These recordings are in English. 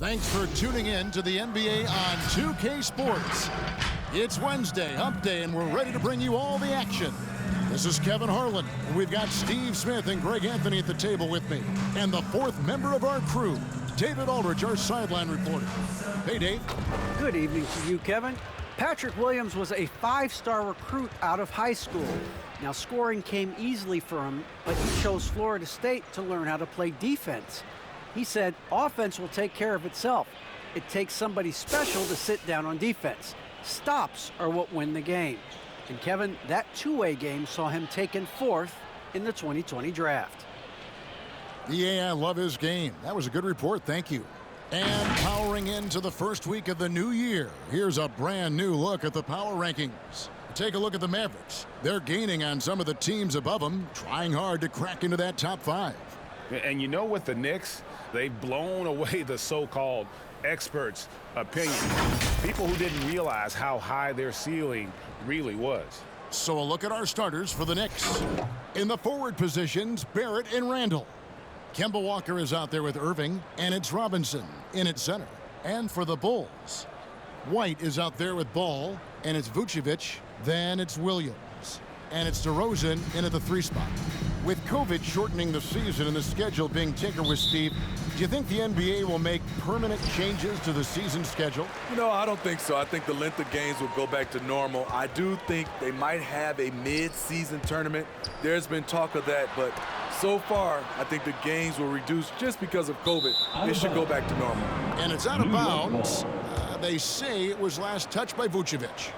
Thanks for tuning in to the NBA on 2K Sports. It's Wednesday, hump day, and we're ready to bring you all the action. This is Kevin Harlan, and we've got Steve Smith and Greg Anthony at the table with me. And the fourth member of our crew, David Aldridge, our sideline reporter. Hey, Dave. Good evening to you, Kevin. Patrick Williams was a five-star recruit out of high school. Now, scoring came easily for him, but he chose Florida State to learn how to play defense. He said, offense will take care of itself. It takes somebody special to sit down on defense. Stops are what win the game. And Kevin, that two-way game saw him taken fourth in the 2020 draft. Yeah, I love his game. That was a good report, thank you. And powering into the first week of the new year, here's a brand new look at the power rankings. Take a look at the Mavericks. They're gaining on some of the teams above them, trying hard to crack into that top five. And you know, with the Knicks, they've blown away the so-called experts' opinion. People who didn't realize how high their ceiling really was. So a look at our starters for the Knicks. In the forward positions, Barrett and Randall. Kemba Walker is out there with Irving, and it's Robinson in at center. And for the Bulls, White is out there with Ball, and it's Vucevic, then it's Williams. And it's DeRozan in at the 3 spot. With COVID shortening the season and the schedule being tinkered with, Steve, do you think the NBA will make permanent changes to the season schedule? No, I don't think so. I think the length of games will go back to normal. I do think they might have a mid-season tournament. There's been talk of that, but so far, I think the games will reduce just because of COVID. It should go back to normal. And it's out of bounds. They say it was last touched by Vucevic.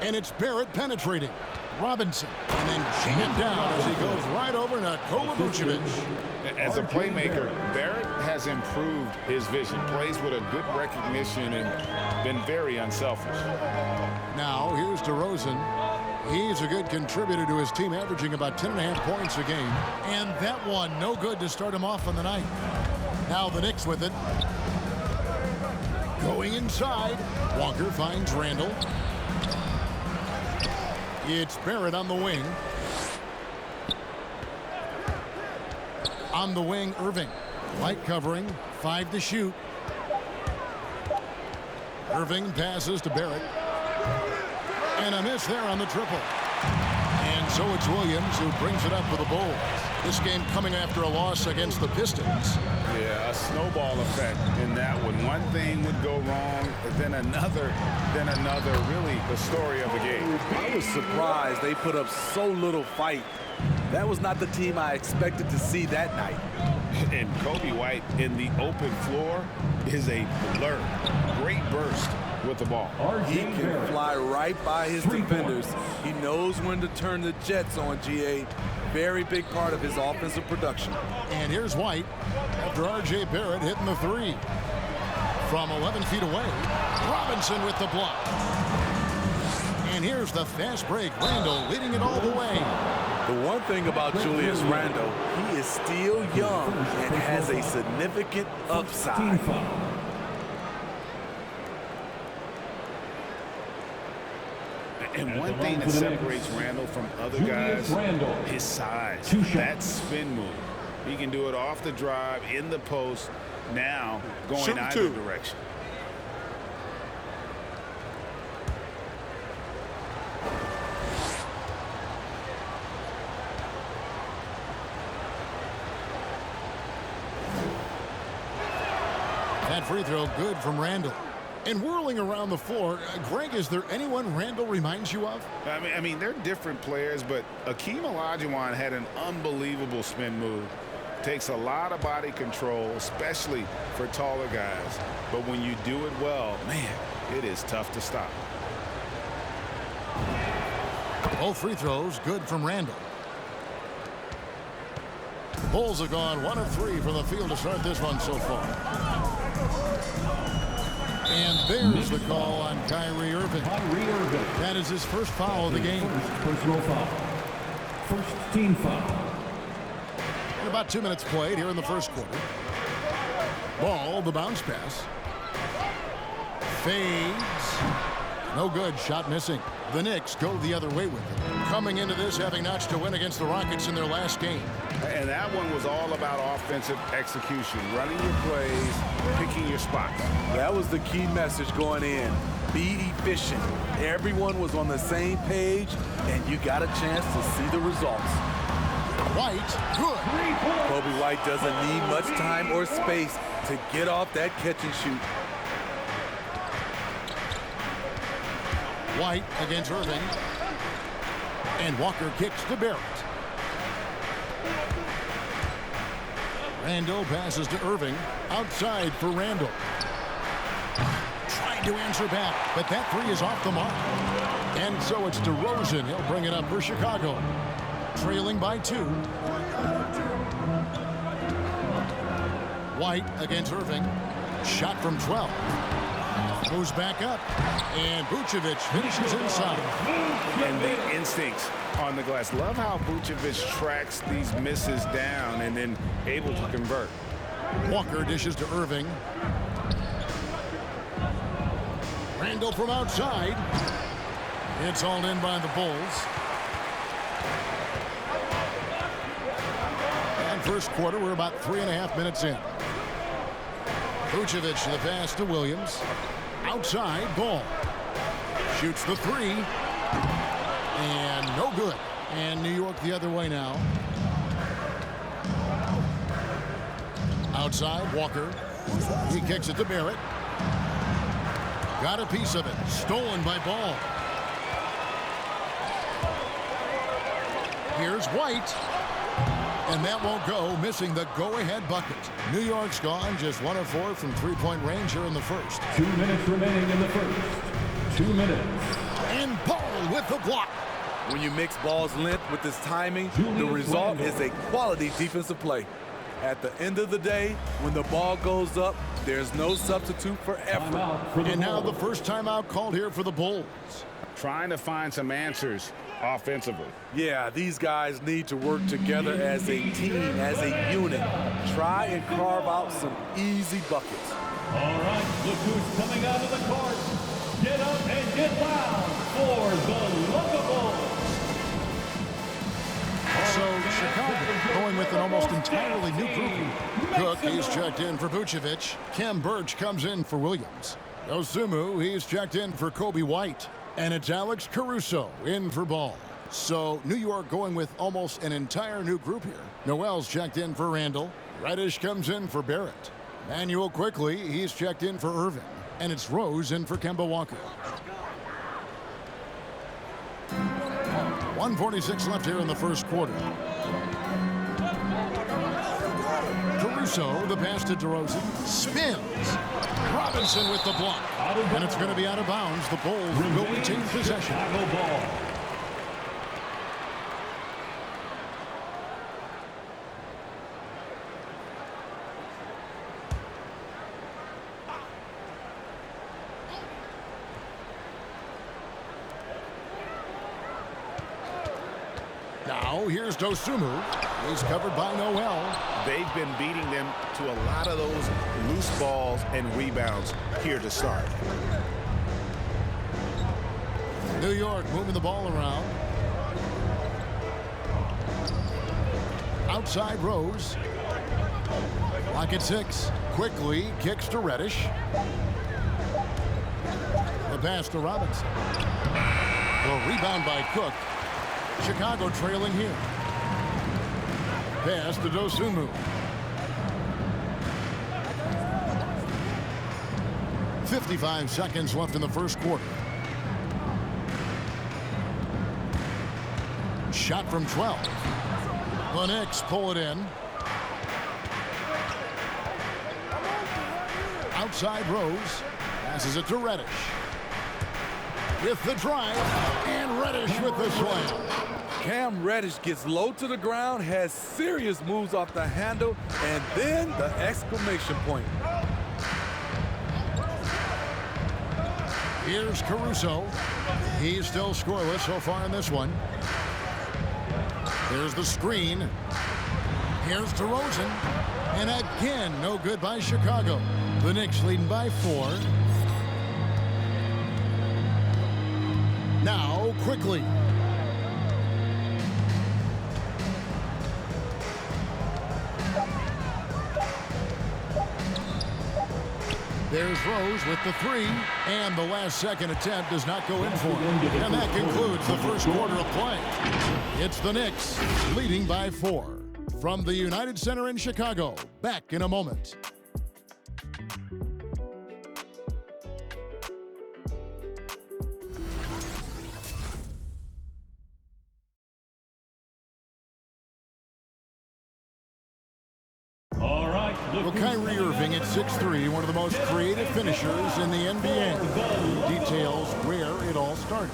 And it's Barrett penetrating. Robinson, and then jammed down as he goes right over Nikola Vucevic. As a playmaker, Barrett has improved his vision, plays with a good recognition, and been very unselfish. Now, here's DeRozan. He's a good contributor to his team, averaging about 10.5 points a game. And that one, no good to start him off on the night. Now the Knicks with it. Going inside, Walker finds Randall. It's Barrett on the wing. On the wing, Irving. Light covering, 5 to shoot. Irving passes to Barrett. And a miss there on the triple. And so it's Williams who brings it up for the Bulls. This game coming after a loss against the Pistons. Yeah, a snowball effect in that one. One thing would go wrong, then another, really the story of the game. I was surprised they put up so little fight. That was not the team I expected to see that night. And Kobe White in the open floor is a blur. Great burst with the ball. He can fly right by his defenders. He knows when to turn the jets on, GA. Very big part of his offensive production. And here's White after R.J. Barrett hitting the 3. From 11 feet away, Robinson with the block. And here's the fast break. Randall leading it all the way. The one thing about Julius Randle, he is still young and has a significant upside. And one thing that separates Randall from other guys, his size, that spin move. He can do it off the drive, in the post, now going either direction. That free throw good from Randall. And whirling around the floor, Greg, is there anyone Randall reminds you of? I mean, they're different players, but Akeem Olajuwon had an unbelievable spin move. Takes a lot of body control, especially for taller guys. But when you do it well, man, it is tough to stop. Both free throws good from Randall. The Bulls have gone 1 of 3 from the field to start this one so far. And there's the call on Kyrie Irving. That is his first foul of the game. Personal foul. First team foul. And about 2 minutes played here in the first quarter. Ball, the bounce pass. Fades. No good. Shot missing. The Knicks go the other way with it. Coming into this having notched a win against the Rockets in their last game. And that one was all about offensive execution, running your plays, picking your spots. That was the key message going in. Be efficient. Everyone was on the same page, and you got a chance to see the results. White, good. Kobe White doesn't need much time or space to get off that catch and shoot. White against Irving. And Walker kicks to Barrett. Randall passes to Irving. Outside for Randall. Trying to answer back, but that three is off the mark. And so it's DeRozan. He'll bring it up for Chicago. Trailing by 2. White against Irving. Shot from 12. Moves back up. And Vucevic finishes inside. And the instincts on the glass. Love how Vucevic tracks these misses down and then able to convert. Walker dishes to Irving. Randall from outside. It's all in by the Bulls. And first quarter, we're about 3.5 minutes in. Vucevic the pass to Williams. Outside, Ball. Shoots the three. And no good. And New York the other way now. Outside, Walker. He kicks it to Barrett. Got a piece of it. Stolen by Ball. Here's White. And that won't go, missing the go-ahead bucket. New York's gone just 1 of 4 from three-point range here in the first. 2 minutes remaining in the first. 2 minutes. And Ball with the block. When you mix Ball's length with his timing, the result is a quality defensive play. At the end of the day, when the ball goes up, there's no substitute for effort. And now the first timeout called here for the Bulls. Trying to find some answers offensively. Yeah, these guys need to work together as a team, as a unit. Try and carve out some easy buckets. All right, look who's coming out of the court. Get up and get loud for the Luka Bulls. So Chicago going with an almost entirely new group. Cook, he's checked in for Vucevic. Khem Birch comes in for Williams. Dosunmu, he's checked in for Kobe White. And it's Alex Caruso in for Ball. So New York going with almost an entire new group here. Noel's checked in for Randall. Reddish comes in for Barrett. Manuel quickly, he's checked in for Irving. And it's Rose in for Kemba Walker. 1:46 left here in the first quarter. Caruso, the pass to DeRozan. Spins. Robinson with the block. And it's going to be out of bounds. The Bulls will retain possession. Chicago ball. Now here's Dosunmu. He's covered by Noel. They've been beating them to a lot of those loose balls and rebounds here to start. New York moving the ball around. Outside Rose. Lock at 6. Quickly kicks to Reddish. The pass to Robinson. The rebound by Cook. Chicago trailing here. Pass to Dosunmu. 55 seconds left in the first quarter. Shot from 12. The Knicks pull it in. Outside Rose. Passes it to Reddish. With the drive. And Reddish with the slam. Cam Reddish gets low to the ground, has serious moves off the handle, and then the exclamation point. Here's Caruso. He's still scoreless so far in this one. There's the screen. Here's DeRozan. And again, no good by Chicago. The Knicks leading by 4. Now, quickly. There's Rose with the three, and the last-second attempt does not go in for him. And that concludes the first quarter of play. It's the Knicks leading by 4. From the United Center in Chicago, back in a moment. All right. Well, Kyrie Irving at 6'3", one of the most creative finishers in the NBA. Details where it all started.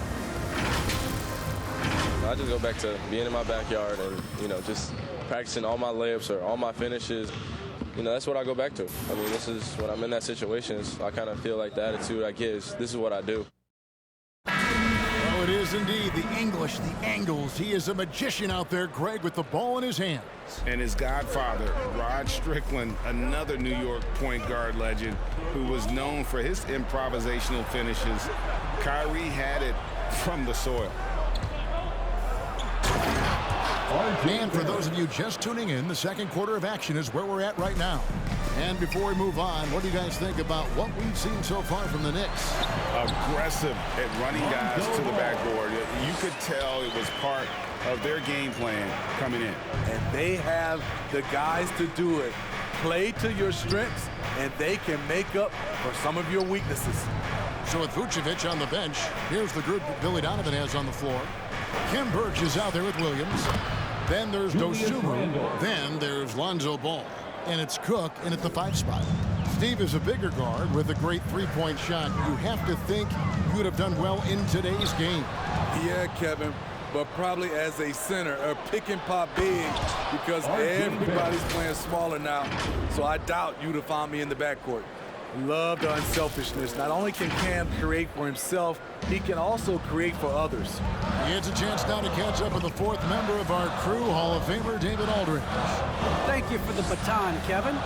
I just go back to being in my backyard and, just practicing all my layups or all my finishes. That's what I go back to. I mean, this is when I'm in that situation, I kind of feel like the attitude I get is this is what I do. Well, it is indeed the English, the angles. He is a magician out there, Greg, with the ball in his hands. And his godfather, Rod Strickland, another New York point guard legend who was known for his improvisational finishes. Kyrie had it from the soil. And for those of you just tuning in, the second quarter of action is where we're at right now. And before we move on, what do you guys think about what we've seen so far from the Knicks? Aggressive at running guys to the backboard. You could tell it was part of their game plan coming in. And they have the guys to do it. Play to your strengths, and they can make up for some of your weaknesses. So with Vucevic on the bench, here's the group that Billy Donovan has on the floor. Khem Birch is out there with Williams. Then there's Dosunmu. Then there's Lonzo Ball. And it's Cook in at the 5 spot. Steve is a bigger guard with a great three-point shot. You have to think you would have done well in today's game. Yeah, Kevin, but probably as a center, a pick and pop big, because everybody's playing smaller now. So I doubt you'd have found me in the backcourt. Love the unselfishness. Not only can Cam create for himself, he can also create for others. He gets a chance now to catch up with the 4th member of our crew, Hall of Famer David Aldridge. Thank you for the baton, Kevin.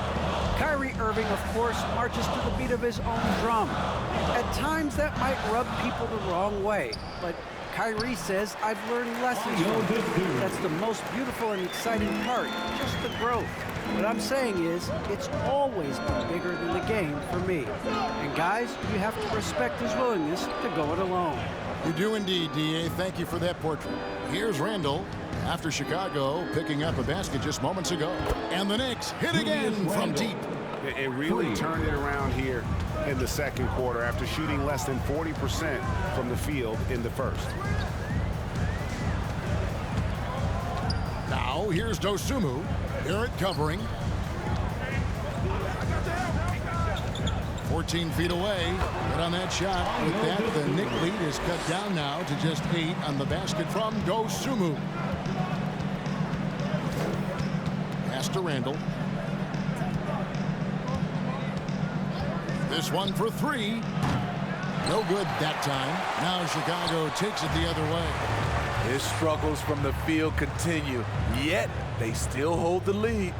Kyrie Irving, of course, marches to the beat of his own drum. At times, that might rub people the wrong way, but Kyrie says, I've learned lessons from it. That's the most beautiful and exciting part, just the growth. What I'm saying is, it's always been bigger than the game for me. And guys, you have to respect his willingness to go it alone. You do indeed, D.A. Thank you for that portrait. Here's Randall after Chicago picking up a basket just moments ago. And the Knicks hit again from deep. It really turned it around here in the second quarter after shooting less than 40% from the field in the first. Now here's Dosunmu. Barrett covering. 14 feet away. But on that shot, with that, the Knick lead is cut down now to just 8 on the basket from Dosunmu. Pass to Randall. This one for 3. No good that time. Now Chicago takes it the other way. His struggles from the field continue, yet they still hold the lead.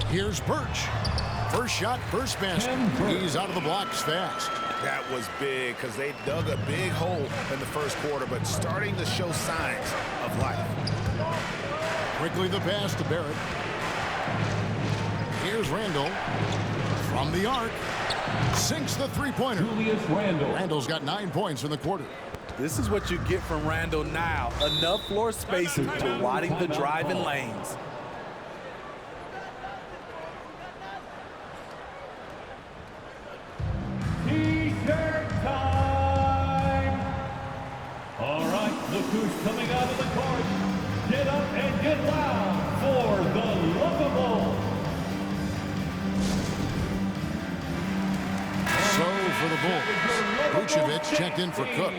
Here's Birch. First shot, first basket. He's out of the blocks fast. That was big because they dug a big hole in the first quarter, but starting to show signs of life. Quickly the pass to Barrett. Here's Randall. From the arc. Sinks the three-pointer. Julius Randle. Randall's got 9 points in the quarter. This is what you get from Randall now. Enough floor spacing to widen the driving lanes. T-shirt time. All right, look who's coming out of the court. Get up and get loud for the Lookable. So for the Bulls, Vucevic checked in for Cook.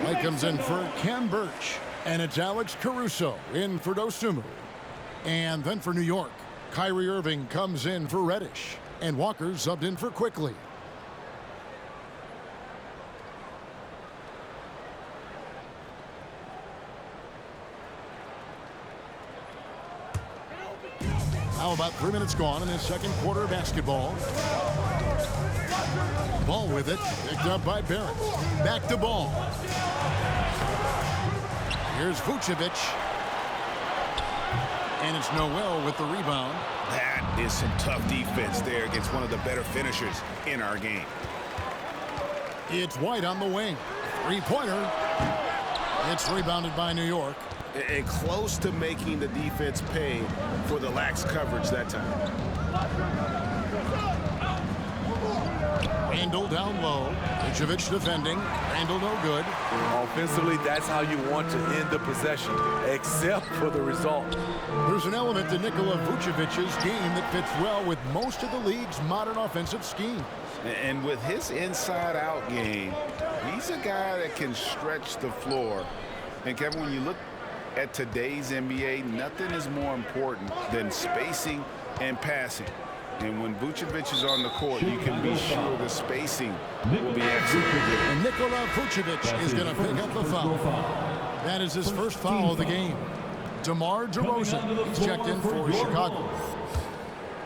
White comes in for Khem Birch. And it's Alex Caruso in for Dosunmu. And then for New York, Kyrie Irving comes in for Reddish. And Walker subbed in for Quickly. Now about 3 minutes gone in this second quarter of basketball. Ball with it, picked up by Barrett. Back to Ball. Here's Vucevic. And it's Noel with the rebound. That is some tough defense there against one of the better finishers in our game. It's White on the wing. Three-pointer. It's rebounded by New York. And close to making the defense pay for the lax coverage that time. Randall down low. Vucevic defending. Randall no good. Offensively, that's how you want to end the possession, except for the result. There's an element to Nikola Vucevic's game that fits well with most of the league's modern offensive schemes. And with his inside-out game, he's a guy that can stretch the floor. And Kevin, when you look at today's NBA, nothing is more important than spacing and passing. And when Vucevic is on the court, you can be sure the spacing will be excellent. And Nikola Vucevic is going to pick up the foul. That is his first foul of the game. DeMar DeRozan, he's checked in for Chicago.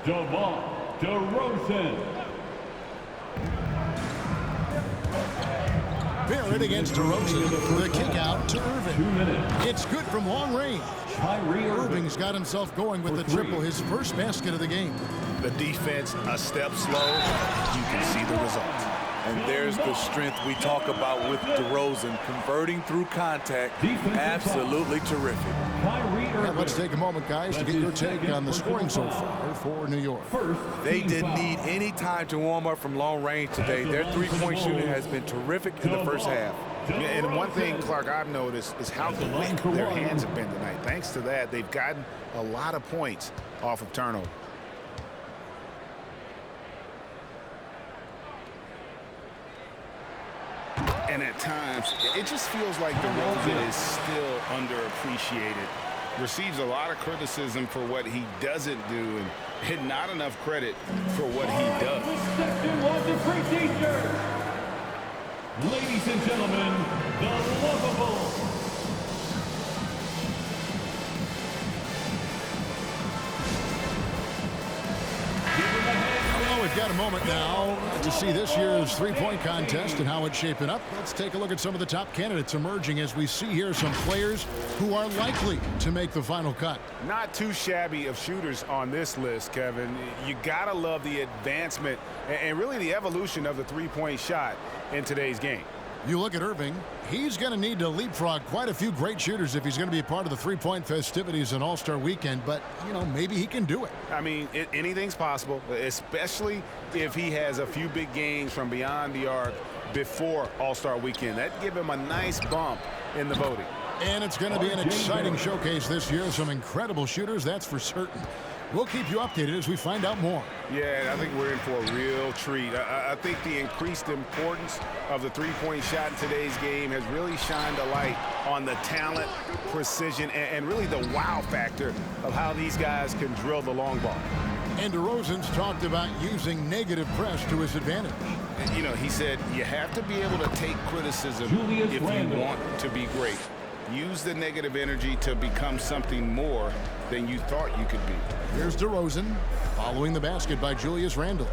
DeMar DeRozan. Barrett against DeRozan. The kick out to Irving. It's good from long range. Irving's got himself going with the triple, his first basket of the game. The defense a step slow, you can see the result. And there's the strength we talk about with DeRozan, converting through contact. Absolutely terrific. And let's take a moment, guys, to get your take on the scoring so far for New York. They didn't need any time to warm up from long range today. Their three-point shooting has been terrific in the first half. And one thing, Clark, I've noticed is how quick their hands have been tonight. Thanks to that, they've gotten a lot of points off of turnover. And at times, it just feels like DeRozan is still underappreciated. Receives a lot of criticism for what he doesn't do and not enough credit for what he does. Ladies and gentlemen, the lovable. Well, we've got a moment now to see this year's three-point contest and how it's shaping up. Let's take a look at some of the top candidates emerging as we see here some players who are likely to make the final cut. Not too shabby of shooters on this list, Kevin. You gotta love the advancement and really the evolution of the three-point shot in today's game. You look at Irving, he's going to need to leapfrog quite a few great shooters if he's going to be a part of the three-point festivities on All-Star Weekend, but, you know, maybe he can do it. I mean, anything's possible, especially if he has a few big games from beyond the arc before All-Star Weekend. That'd give him a nice bump in the voting. And it's going to be an exciting showcase this year. Some incredible shooters, that's for certain. We'll keep you updated as we find out more. Yeah, I think we're in for a real treat. I think the increased importance of the three-point shot in today's game has really shined a light on the talent, precision, and really the wow factor of how these guys can drill the long ball. And DeRozan's talked about using negative press to his advantage. And, you know, he said you have to be able to take criticism if you want to be great. Use the negative energy to become something more than you thought you could be. Here's DeRozan following the basket by Julius Randle.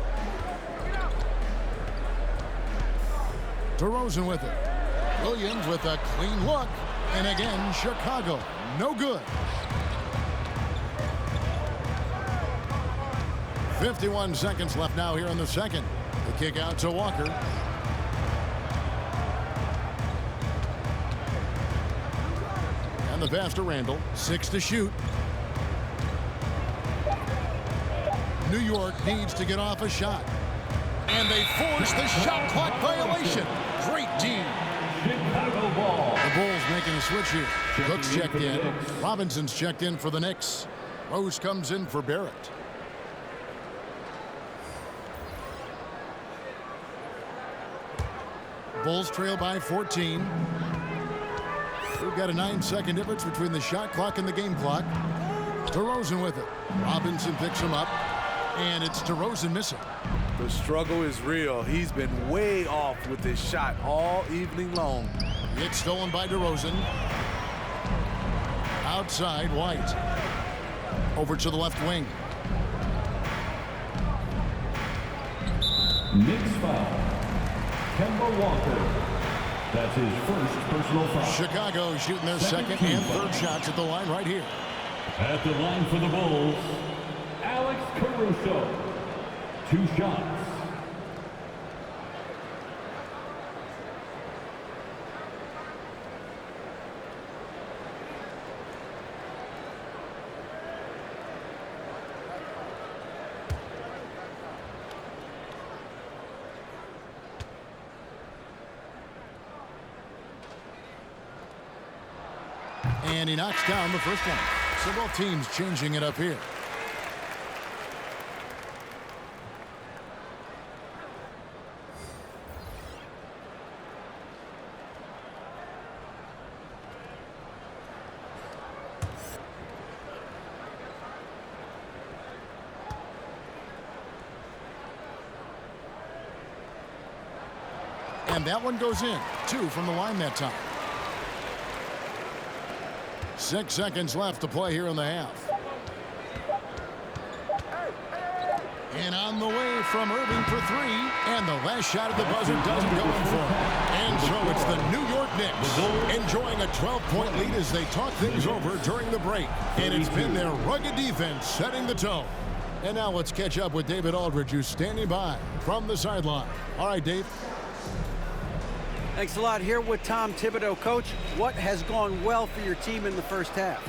DeRozan with it. Williams with a clean look. And again, Chicago, no good. 51 seconds left now here in the second. The kick out to Walker. And the pass to Randle. 6 to shoot. New York needs to get off a shot. And they force the shot clock violation. Great team. Chicago ball. The Bulls making a switch here. Cook's checked in. Robinson's checked in for the Knicks. Rose comes in for Barrett. Bulls trail by 14. We've got a 9-second difference between the shot clock and the game clock. DeRozan with it. Robinson picks him up. And it's DeRozan missing. The struggle is real. He's been way off with his shot all evening long. It's stolen by DeRozan. Outside, White. Over to the left wing. Knicks foul. Kemba Walker. That's his first personal foul. Chicago shooting their second and third shots at the line right here. At the line for the Bulls, Alex Caruso. 2 shots. And he knocks down the first one. So both teams changing it up here. And that one goes in. 2 from the line that time. 6 seconds left to play here in the half. And on the way from Irving for 3. And the last shot at the buzzer doesn't go in for him. And so it's the New York Knicks enjoying a 12-point lead as they talk things over during the break. And it's been their rugged defense setting the tone. And now let's catch up with David Aldridge, who's standing by from the sideline. All right, Dave. Thanks a lot. Here with Tom Thibodeau. Coach, what has gone well for your team in the first half?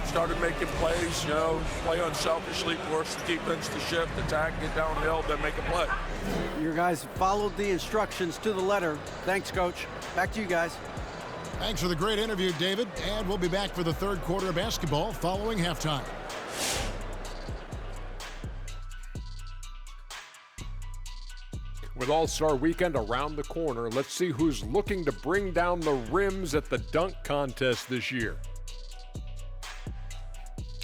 Started making plays, play unselfishly, force the defense to shift, attack, get downhill, then make a play. Your guys followed the instructions to the letter. Thanks, Coach. Back to you guys. Thanks for the great interview, David. And we'll be back for the third quarter of basketball following halftime. With All-Star Weekend around the corner, let's see who's looking to bring down the rims at the dunk contest this year.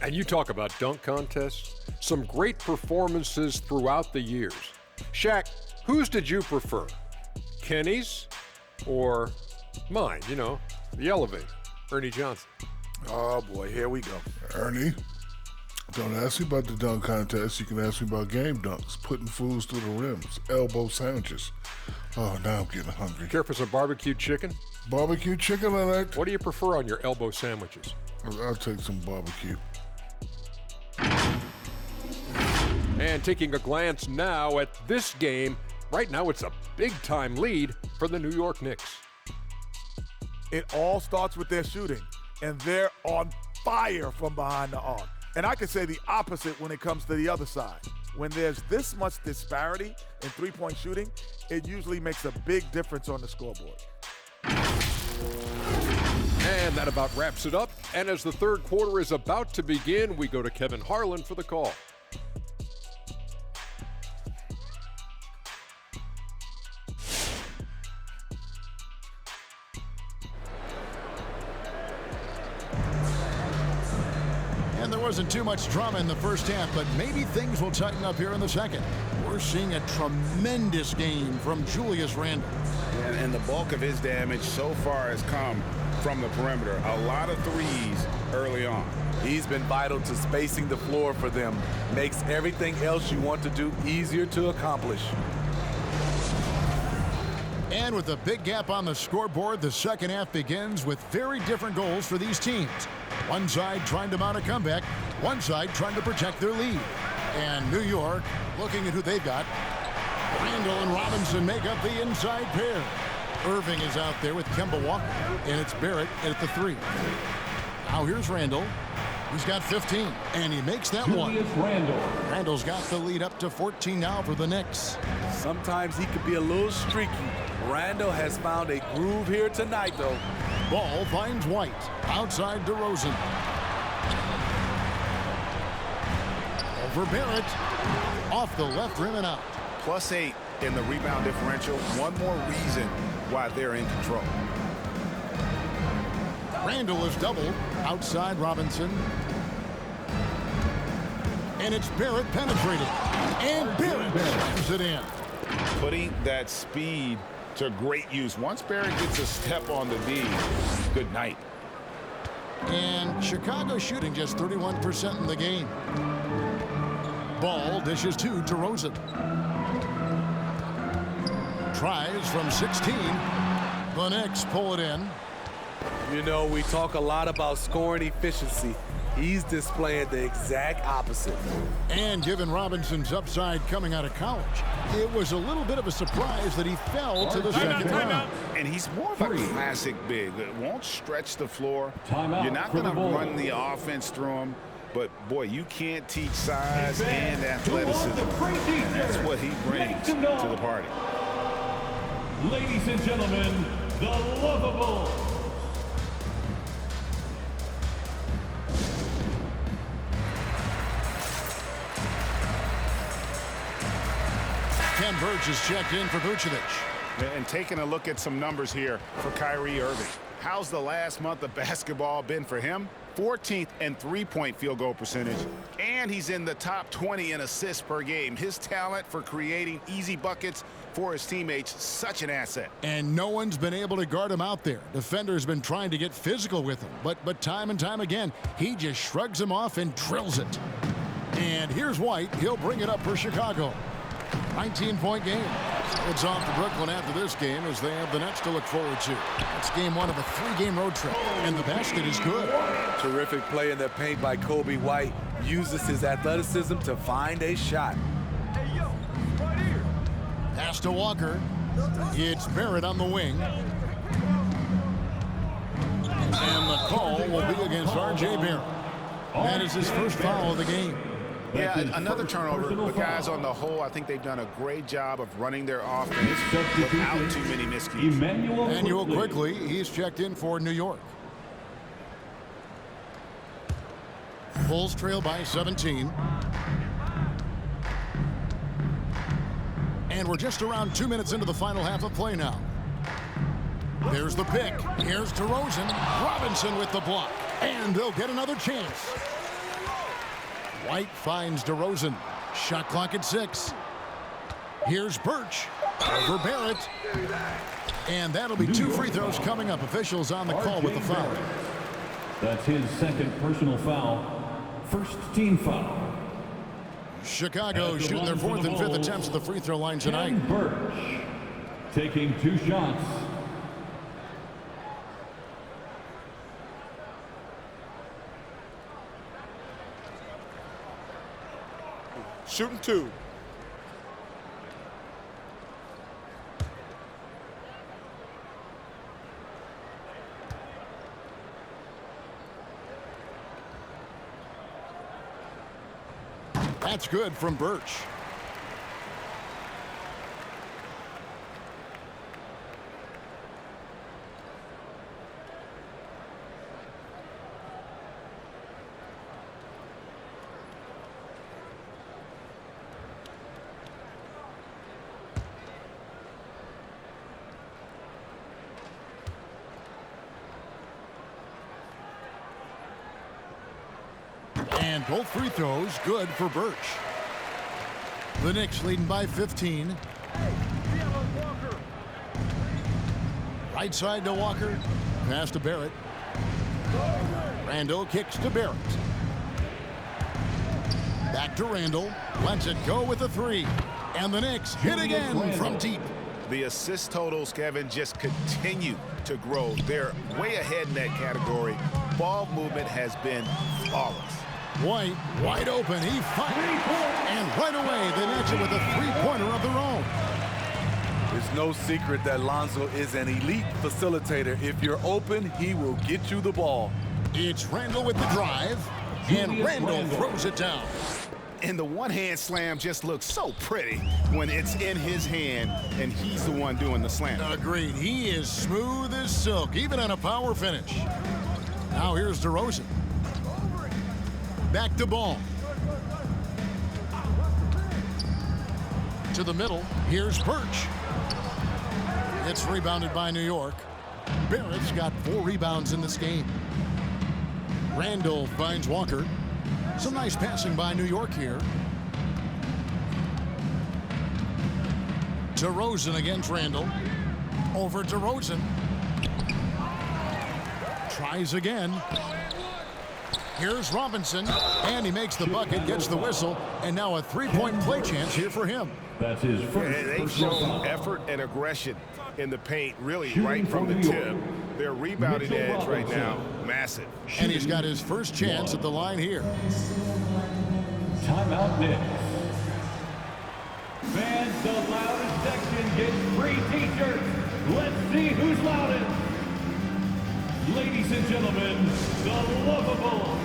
And you talk about dunk contests, some great performances throughout the years. Shaq, whose did you prefer? Kenny's or mine, the Elevate, Ernie Johnson? Oh, boy, here we go. Ernie, don't ask me about the dunk contest. You can ask me about game dunks, putting fools through the rims, elbow sandwiches. Oh, now I'm getting hungry. Care for some barbecue chicken? Barbecue chicken, I like. What do you prefer on your elbow sandwiches? I'll take some barbecue. And taking a glance now at this game, right now it's a big-time lead for the New York Knicks. It all starts with their shooting, and they're on fire from behind the arc. And I can say the opposite when it comes to the other side. When there's this much disparity in three-point shooting, it usually makes a big difference on the scoreboard. And that about wraps it up. And as the third quarter is about to begin, we go to Kevin Harlan for the call. And there wasn't too much drama in the first half, but maybe things will tighten up here in the second. We're seeing a tremendous game from Julius Randle. And the bulk of his damage so far has come from the perimeter. A lot of threes early on. He's been vital to spacing the floor for them. Makes everything else you want to do easier to accomplish. And with a big gap on the scoreboard, the second half begins with very different goals for these teams. One side trying to mount a comeback, one side trying to protect their lead. And New York looking at who they've got. Randle and Robinson make up the inside pair. Irving is out there with Kemba Walker, and it's Barrett at the 3. Now here's Randle. He's got 15, and he makes that Julius one. Randle. Randle's got the lead up to 14 now for the Knicks. Sometimes he could be a little streaky. Randle has found a groove here tonight, though. Ball finds White. Outside DeRozan. Over Barrett. Off the left rim and out. +8 in the rebound differential. One more reason why they're in control. Randle is doubled. Outside Robinson. And it's Barrett penetrating. And Barrett slams it in. Putting that speed to great use. Once Barrett gets a step on the D, good night. And Chicago shooting just 31% in the game. Ball dishes to DeRozan. tries from 16. The Knicks pull it in. You know, we talk a lot about scoring efficiency. He's displaying the exact opposite. And given Robinson's upside coming out of college, it was a little bit of a surprise that he fell to the second round. And he's more of a classic big. It won't stretch the floor. Timeout. You're not going to run the offense through him. But, boy, you can't teach size and athleticism. And that's what he brings to the party. Ladies and gentlemen, the Lovables. Ken Burge is checked in for Vucevic. And taking a look at some numbers here for Kyrie Irving. How's the last month of basketball been for him? 14th in three-point field goal percentage. And he's in the top 20 in assists per game. His talent for creating easy buckets for his teammates, such an asset. And no one's been able to guard him out there. Defenders been trying to get physical with him. But time and time again, he just shrugs him off and drills it. And here's White. He'll bring it up for Chicago. 19-point game. It's off to Brooklyn after this game as they have the Nets to look forward to. It's game one of a 3-game road trip, and the basket is good. Terrific play in the paint by Kobe White. Uses his athleticism to find a shot. Pass to Walker. It's Barrett on the wing. And the call will be against R.J. Barrett. That is his first foul of the game. Yeah, another turnover, but guys, on the whole, I think they've done a great job of running their offense without too many miscues. Emmanuel Quickly, he's checked in for New York. Bulls trail by 17. And we're just around 2 minutes into the final half of play now. There's the pick. Here's DeRozan. Robinson with the block. And they'll get another chance. White finds DeRozan. Shot clock at 6. Here's Birch over Barrett. And that'll be 2 free throws coming up. Officials on the call with the foul. That's his second personal foul. First team foul. Chicago shooting their 4th and 5th attempts at the free throw line tonight. Ken Birch taking 2 shots. Shooting 2. That's good from Birch. And both free throws good for Birch. The Knicks leading by 15. Right side to Walker. Pass to Barrett. Randall kicks to Barrett. Back to Randall. Lets it go with a 3. And the Knicks hit again from deep. The assist totals, Kevin, just continue to grow. They're way ahead in that category. Ball movement has been flawless. White, wide open, he fires. And right away, they match it with a 3-pointer of their own. It's no secret that Lonzo is an elite facilitator. If you're open, he will get you the ball. It's Randall with the drive, and Randall throws it down. And the one-hand slam just looks so pretty when it's in his hand, and he's the one doing the slam. Agreed. He is smooth as silk, even on a power finish. Now here's DeRozan. Back to Ball. To the middle. Here's Birch. It's rebounded by New York. Barrett's got 4 rebounds in this game. Randall finds Walker. Some nice passing by New York here. DeRozan against Randall. Over DeRozan. Tries again. Here's Robinson, and he makes the bucket, gets the whistle, and now a three-point play chance here for him. That's his first They've personal shown foul. effort and aggression in the paint, really Shooting right from for the New tip. York, Their rebounding Mitchell edge right Robinson. now, massive. And he's got his first chance at the line here. Timeout Knicks. Fans, the loudest section gets free t-shirts. Let's see who's loudest. Ladies and gentlemen, the lovable.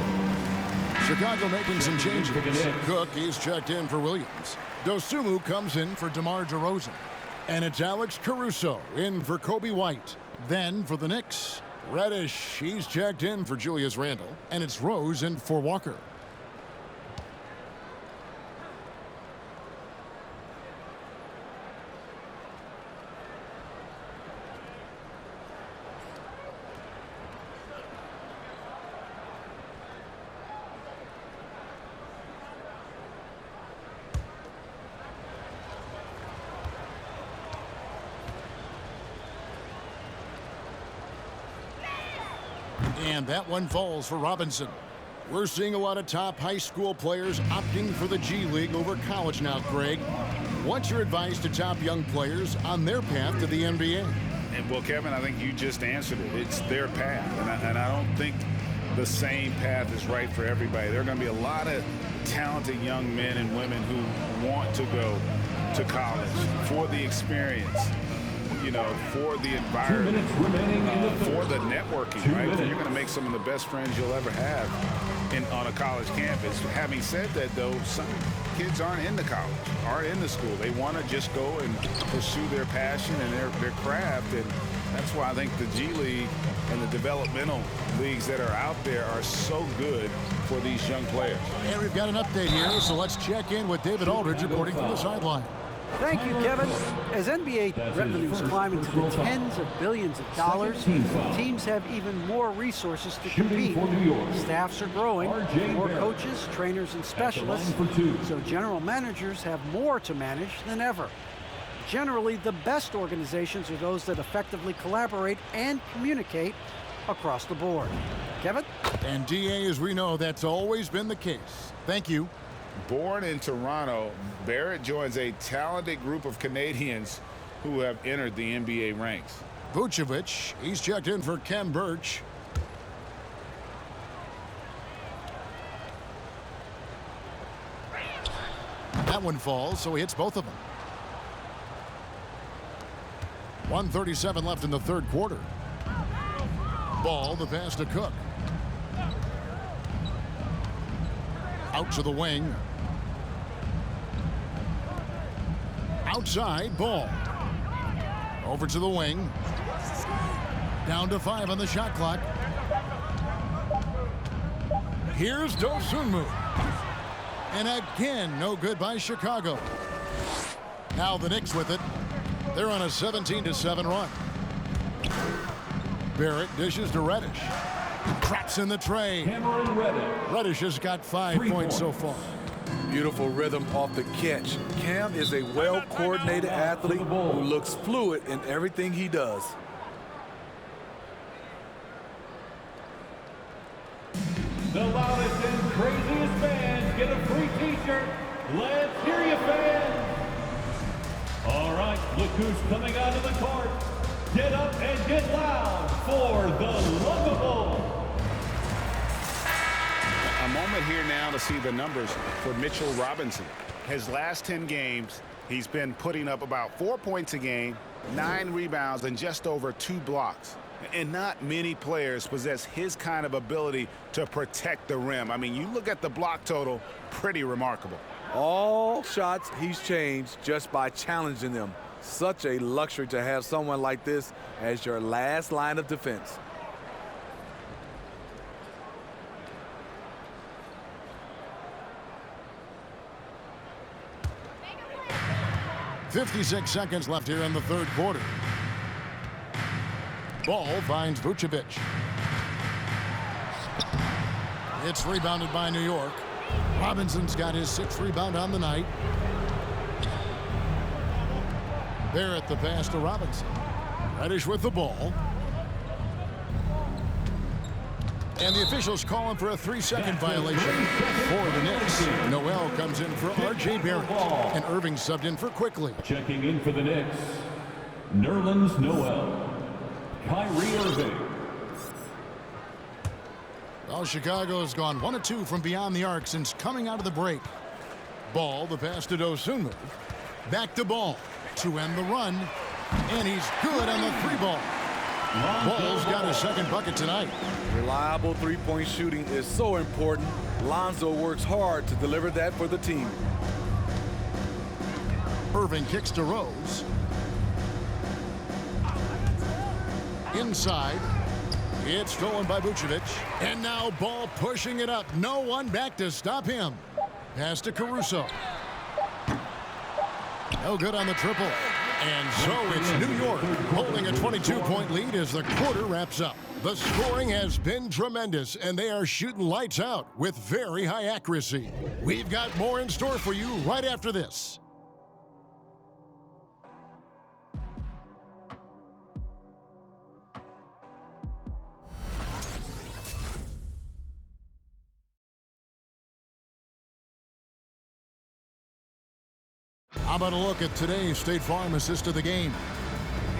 Chicago making some changes. Cook, he's checked in for Williams. Dosunmu comes in for DeMar DeRozan. And it's Alex Caruso in for Kobe White. Then for the Knicks, Reddish, he's checked in for Julius Randle. And it's Rose in for Walker. And that one falls for Robinson. We're seeing a lot of top high school players opting for the G League over college now, Greg. What's your advice to top young players on their path to the NBA? And well, Kevin, I think you just answered it. It's their path. And I don't think the same path is right for everybody. There are going to be a lot of talented young men and women who want to go to college for the experience, you know, for the environment, for the networking, right? You're going to make some of the best friends you'll ever have on a college campus. Having said that, though, some kids aren't into college, aren't into school. They want to just go and pursue their passion and their craft, and that's why I think the G League and the developmental leagues that are out there are so good for these young players. And we've got an update here, so let's check in with David Aldridge reporting from the sideline. Thank you, Kevin. As NBA revenues climb into the tens of billions of dollars, teams have even more resources to compete. Staffs are growing, more coaches, trainers, and specialists, so general managers have more to manage than ever. Generally, the best organizations are those that effectively collaborate and communicate across the board. Kevin? And DA, as we know, that's always been the case. Thank you. Born in Toronto, Barrett joins a talented group of Canadians who have entered the NBA ranks. Vucevic, he's checked in for Kem Birch. That one falls, so he hits both of them. 1:37 left in the third quarter. Ball, the pass to Cook. Out to the wing. Outside, Ball. Over to the wing. Down to 5 on the shot clock. Here's Dosunmu. And again, no good by Chicago. Now the Knicks with it. They're on a 17-7 run. Barrett dishes to Reddish. Traps in the tray. Reddish has got 5 points so far. Beautiful rhythm off the catch. Cam is a well-coordinated athlete who looks fluid in everything he does. The loudest and craziest fans get a free t-shirt. Let's hear you, fans. All right, look who's coming out of the court. Get up and get loud for the lovable. A moment here now to see the numbers for Mitchell Robinson. His last 10 games, he's been putting up about 4 points a game, 9 rebounds, and just over 2 blocks. And not many players possess his kind of ability to protect the rim. I mean, you look at the block total, pretty remarkable. All shots he's changed just by challenging them. Such a luxury to have someone like this as your last line of defense. .56 seconds left here in the third quarter. Ball finds Vucevic. It's rebounded by New York. Robinson's got his 6th rebound on the night. Barrett the pass to Robinson. Reddish with the ball. And the officials calling for a 3-second violation for the Knicks. Noel comes in for R.J. Barrett. And Irving subbed in for Quickly. Checking in for the Knicks, Nerlens Noel, Kyrie Irving. Well, Chicago has gone 1 of 2 from beyond the arc since coming out of the break. Ball, the pass to Dosunmu. Back to Ball to end the run. And he's good on the 3-ball. Ball's got a second bucket tonight. Reliable three-point shooting is so important. Lonzo works hard to deliver that for the team. Irving kicks to Rose. Inside. It's stolen by Vucevic. And now Ball pushing it up. No one back to stop him. Pass to Caruso. No good on the triple. And so it's New York holding a 22-point lead as the quarter wraps up. The scoring has been tremendous, and they are shooting lights out with very high accuracy. We've got more in store for you right after this. How about a look at today's State Farm assist of the game?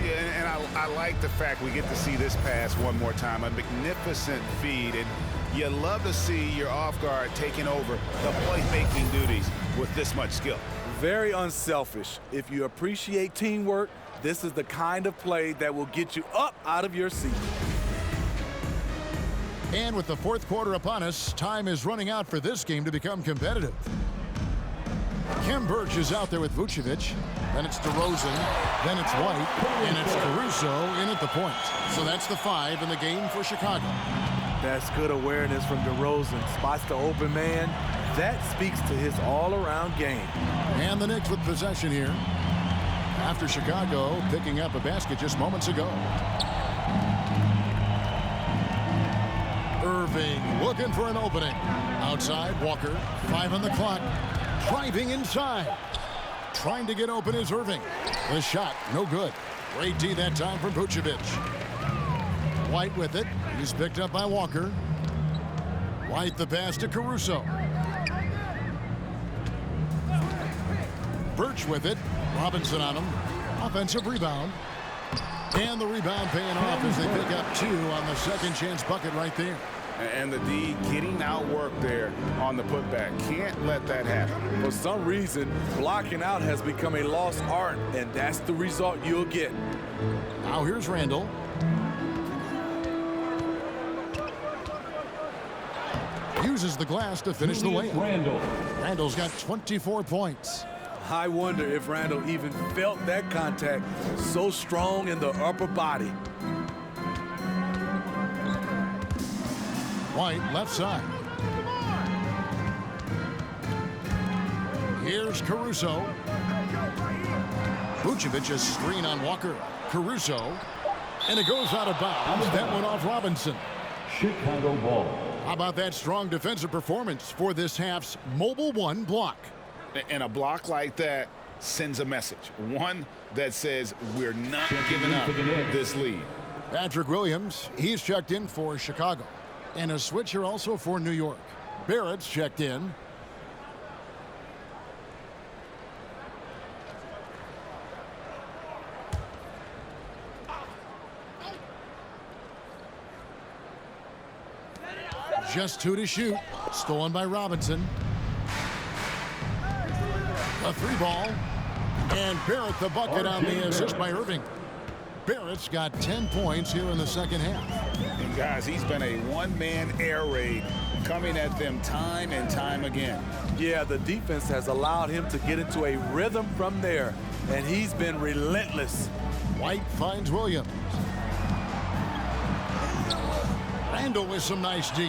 Yeah, and I like the fact we get to see this pass one more time. A magnificent feed, and you love to see your off guard taking over the playmaking duties with this much skill. Very unselfish. If you appreciate teamwork, this is the kind of play that will get you up out of your seat. And with the fourth quarter upon us, time is running out for this game to become competitive. Khem Birch is out there with Vucevic. Then it's DeRozan. Then it's White. And it's Caruso in at the point. So that's the 5 in the game for Chicago. That's good awareness from DeRozan. Spots the open man. That speaks to his all-around game. And the Knicks with possession here. After Chicago picking up a basket just moments ago. Irving looking for an opening. Outside, Walker. 5 on the clock. Driving inside. Trying to get open is Irving. The shot, no good. Great D that time from Vucevic. White with it. He's picked up by Walker. White the pass to Caruso. Birch with it. Robinson on him. Offensive rebound. And the rebound paying off as they pick up 2 on the second chance bucket right there. And the D getting outworked there on the putback. Can't let that happen. For some reason, blocking out has become a lost art, and that's the result you'll get. Now here's Randall. Uses the glass to finish the layup. Randall's got 24 points. I wonder if Randall even felt that contact. So strong in the upper body. White left side. Here's Caruso. Vucevic a screen on Walker. Caruso. And it goes out of bounds. That went off Robinson. Chicago ball. How about that strong defensive performance for this half's Mobile One block? And a block like that sends a message. One that says we're not giving up this lead. Patrick Williams, he's checked in for Chicago. And a switch here also for New York. Barrett's checked in. Just 2 to shoot. Stolen by Robinson. A 3-ball. And Barrett the bucket on the assist by Irving. Barrett's got 10 points here in the second half. And guys, he's been a one-man air raid coming at them time and time again. Yeah, the defense has allowed him to get into a rhythm from there, and he's been relentless. White finds Williams. Randall with some nice D.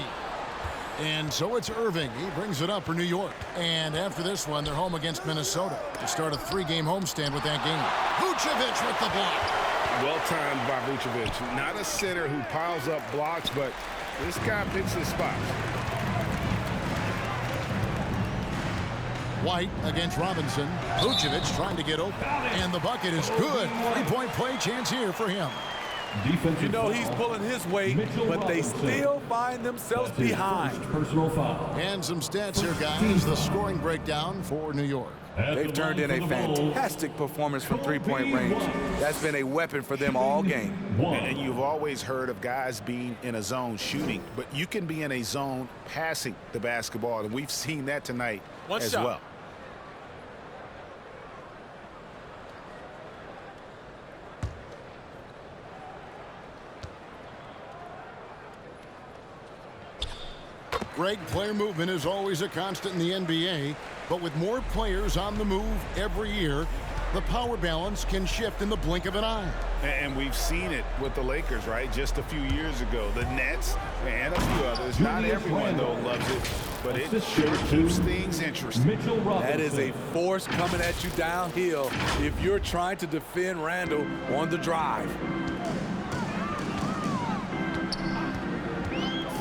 And so it's Irving. He brings it up for New York. And after this one, they're home against Minnesota to start a 3-game homestand with that game. Vucevic with the block. Well timed by Vucevic. Not a center who piles up blocks, but this guy picks his spot. White against Robinson. Vucevic trying to get open. And the bucket is good. 3-point play chance here for him. Defensive You know foul. he's pulling his weight, Mitchell but they Robinson. still find themselves That's his behind. first personal foul. And some stats here, guys. The scoring breakdown for New York. At They've the turned line in a for the Bulls, fantastic performance from three-point Kobe range. White. That's been a weapon for them all game. And you've always heard of guys being in a zone shooting, but you can be in a zone passing the basketball, and we've seen that tonight One as shot. well. Greg, player movement is always a constant in the NBA, but with more players on the move every year, the power balance can shift in the blink of an eye. And we've seen it with the Lakers, right? Just a few years ago. The Nets and a few others. Not Julius everyone, though, Randle. loves it, but it Assist sure number keeps 2, things interesting. Mitchell Robinson. That is a force coming at you downhill if you're trying to defend Randall on the drive.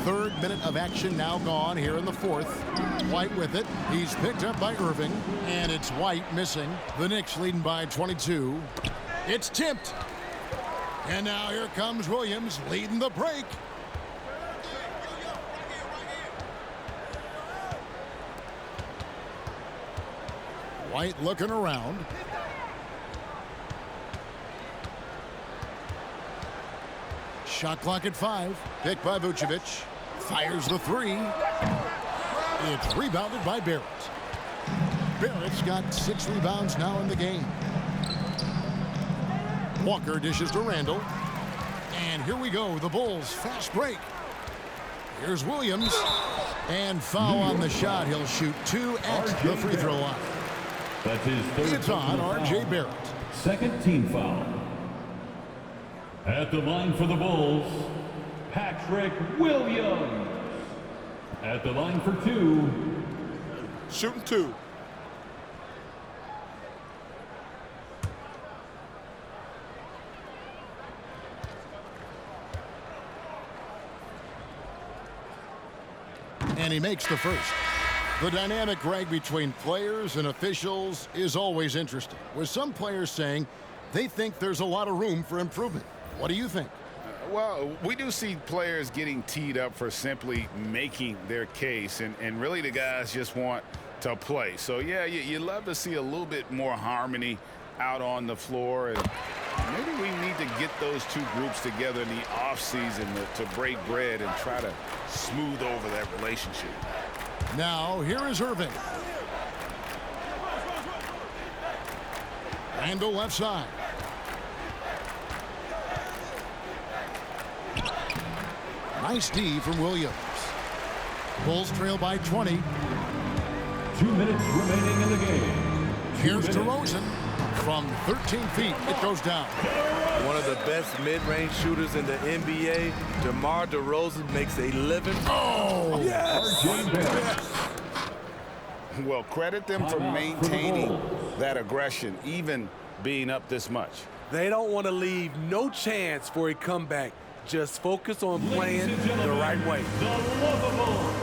Third minute of action now gone here in the fourth. White with it. He's picked up by Irving, and it's White missing. The Knicks leading by 22. It's tipped. And now here comes Williams leading the break. White looking around. Shot clock at 5. Picked by Vucevic. Fires the 3. It's rebounded by Barrett. Barrett's got 6 rebounds now in the game. Walker dishes to Randall. And here we go. The Bulls fast break. Here's Williams. And foul on the shot. He'll shoot 2 at the free throw line. That's his third It's on personal R.J. foul. Barrett. Second team foul. At the line for the Bulls, Patrick Williams. At the line for 2, Shooting 2. And he makes the first. The dynamic, Greg, between players and officials is always interesting, with some players saying they think there's a lot of room for improvement. What do you think? Well, we do see players getting teed up for simply making their case, and really the guys just want to play. So, yeah, you love to see a little bit more harmony out on the floor, and maybe we need to get those two groups together in the offseason to break bread and try to smooth over that relationship. Now, here is Irving. Randall left side. Nice D from Williams. Bulls trail by 20. 2 minutes remaining in the game. Here's DeRozan. From 13 feet, it goes down. One of the best mid-range shooters in the NBA, DeMar DeRozan makes a living. Oh! R.J. Barrett. Well, credit them for Timeout maintaining for the Bulls. that aggression, even being up this much. They don't want to leave no chance for a comeback. Just focus on playing Ladies and the gentlemen, right way. The lovable.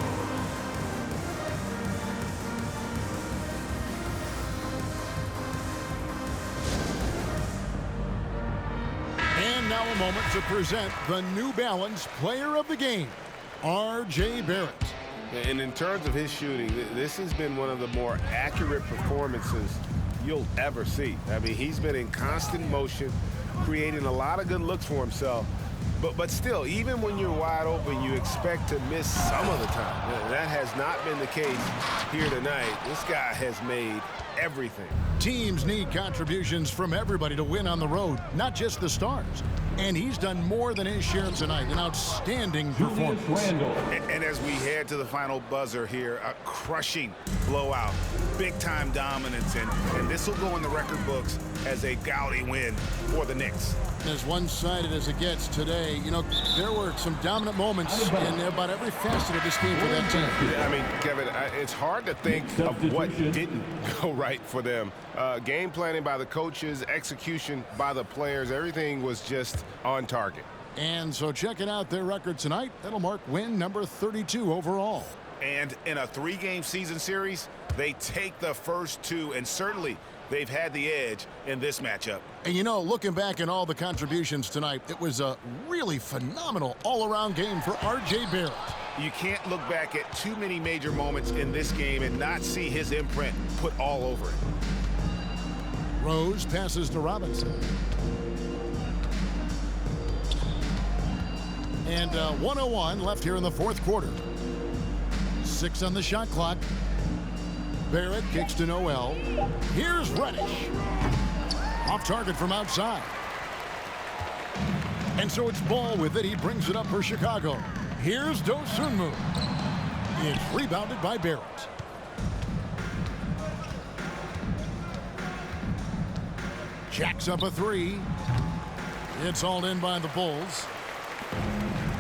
And now a moment to present the New Balance Player of the Game, R.J. Barrett. And in terms of his shooting, this has been one of the more accurate performances you'll ever see. I mean, he's been in constant motion, creating a lot of good looks for himself. But still, even when you're wide open, you expect to miss some of the time. That has not been the case here tonight. This guy has made everything. Teams need contributions from everybody to win on the road, not just the stars. And he's done more than his share tonight. An outstanding Julius performance. Randle. And as we head to the final buzzer here, a crushing blowout, big-time dominance, and this will go in the record books as a gaudy win for the Knicks. As one-sided as it gets today, you know, there were some dominant moments in about every facet of this game for that team. I mean, Kevin, it's hard to think of what didn't go right for them. Game planning by the coaches, execution by the players, everything was just on target. And so checking out their record tonight, that'll mark win number 32 overall. And in a 3-game season series, they take the first 2 and certainly they've had the edge in this matchup. And you know, looking back at all the contributions tonight, it was a really phenomenal all-around game for R.J. Barrett. You can't look back at too many major moments in this game and not see his imprint put all over it. Rose passes to Robinson. And 1:01 left here in the fourth quarter. 6 on the shot clock. Barrett kicks to Noel. Here's Reddish. Off target from outside. And so it's Ball with it. He brings it up for Chicago. Here's Dosunmu. It's rebounded by Barrett. Jacks up a 3. It's hauled in by the Bulls.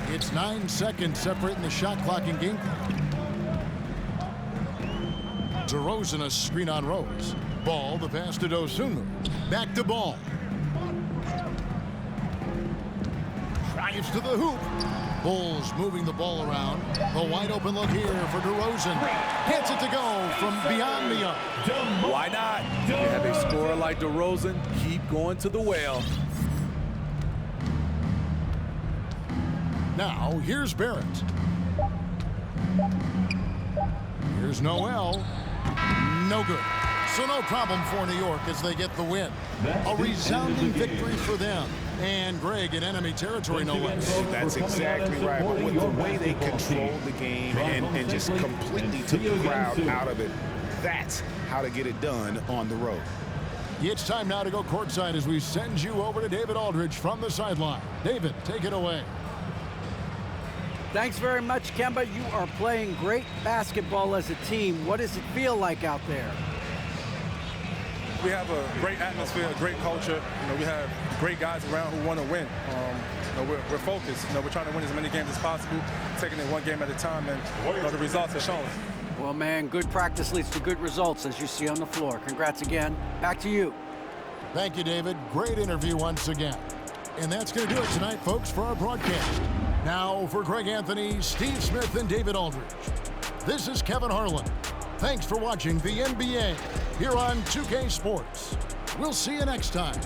It's 9 seconds separating the shot clock and game clock. DeRozan a screen on Rose. Ball, the pass to Dosunmu. Back to Ball. Drives to the hoop. Bulls moving the ball around. The wide open look here for DeRozan. Gets it to go from beyond the arc. Why not? You have a scorer like DeRozan. Keep going to the well. Now, here's Barrett. Here's Noel. No good. So no problem for New York as they get the win. A resounding victory for them. And Greg in enemy territory, no less. That's exactly right. But with the way they controlled the game and just completely took the crowd out of it, that's how to get it done on the road. It's time now to go courtside as we send you over to David Aldridge from the sideline. David, take it away. Thanks very much, Kemba. You are playing great basketball as a team. What does it feel like out there? We have a great atmosphere, a great culture. You know, we have great guys around who want to win. You know, we're focused. You know, we're trying to win as many games as possible, taking it one game at a time, and you know, the results are showing. Well, man, good practice leads to good results, as you see on the floor. Congrats again. Back to you. Thank you, David. Great interview once again. And that's going to do it tonight, folks, for our broadcast. Now, for Greg Anthony, Steve Smith, and David Aldridge, this is Kevin Harlan. Thanks for watching the NBA here on 2K Sports. We'll see you next time.